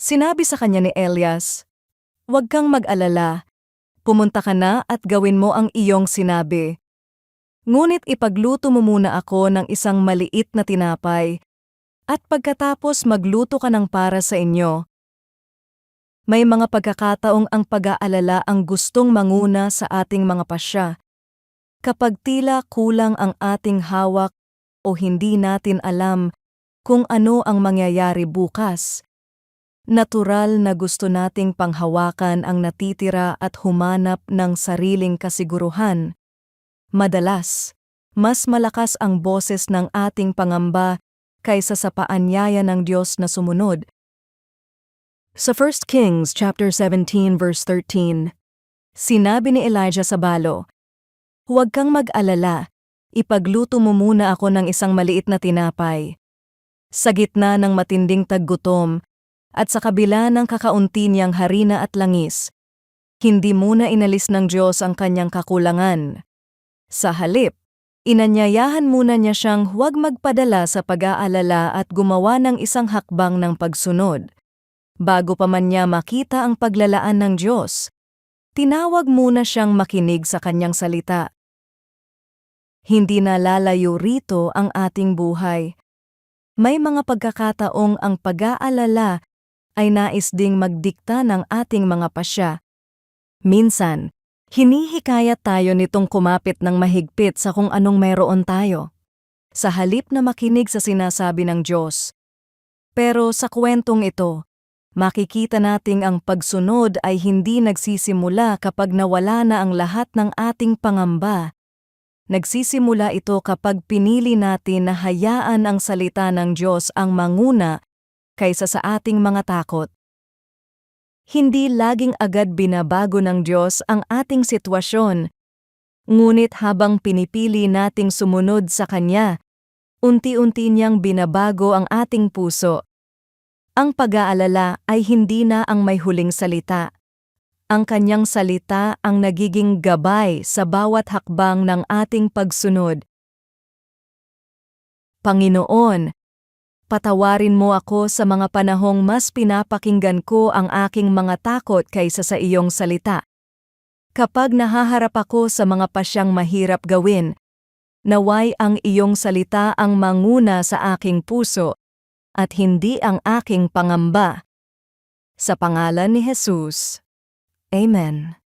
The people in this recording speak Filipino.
Sinabi sa kanya ni Elias, "Huwag kang mag-alala, pumunta ka na at gawin mo ang iyong sinabi. Ngunit ipagluto mo muna ako ng isang maliit na tinapay, at pagkatapos magluto ka ng para sa inyo." May mga pagkakataong ang pag-aalala ang gustong manguna sa ating mga pasya. Kapag tila kulang ang ating hawak o hindi natin alam kung ano ang mangyayari bukas, natural na gusto nating panghawakan ang natitira at humanap ng sariling kasiguruhan. Madalas, mas malakas ang boses ng ating pangamba kaysa sa paanyaya ng Diyos na sumunod. Sa 1 Kings chapter 17 verse 13, sinabi ni Elijah sa balo, "Huwag kang mag-alala, ipagluto mo muna ako ng isang maliit na tinapay." Sa gitna ng matinding taggutom at sa kabila ng kakaunti niyang harina at langis, hindi muna inalis ng Diyos ang kanyang kakulangan. Sa halip, inanyayahan muna niya siyang huwag magpadala sa pag-aalala at gumawa ng isang hakbang ng pagsunod. Bago pa man niya makita ang paglalaan ng Diyos, tinawag muna siyang makinig sa kanyang salita. Hindi na lalayo rito ang ating buhay. May mga pagkakataong ang pag-aalala ay nais ding magdikta ng ating mga pasya. Minsan, hinihikayat tayo nitong kumapit ng mahigpit sa kung anong mayroon tayo, sa halip na makinig sa sinasabi ng Diyos. Pero sa kwentong ito, makikita nating ang pagsunod ay hindi nagsisimula kapag nawala na ang lahat ng ating pangamba. Nagsisimula ito kapag pinili natin na hayaan ang salita ng Diyos ang manguna kaysa sa ating mga takot. Hindi laging agad binabago ng Diyos ang ating sitwasyon, ngunit habang pinipili nating sumunod sa Kanya, unti-unti niyang binabago ang ating puso. Ang pag-aalala ay hindi na ang may huling salita. Ang kanyang salita ang nagiging gabay sa bawat hakbang ng ating pagsunod. Panginoon, patawarin mo ako sa mga panahong mas pinapakinggan ko ang aking mga takot kaysa sa iyong salita. Kapag nahaharap ako sa mga pasyang mahirap gawin, naway ang iyong salita ang manguna sa aking puso at hindi ang aking pangamba. Sa pangalan ni Jesus. Amen.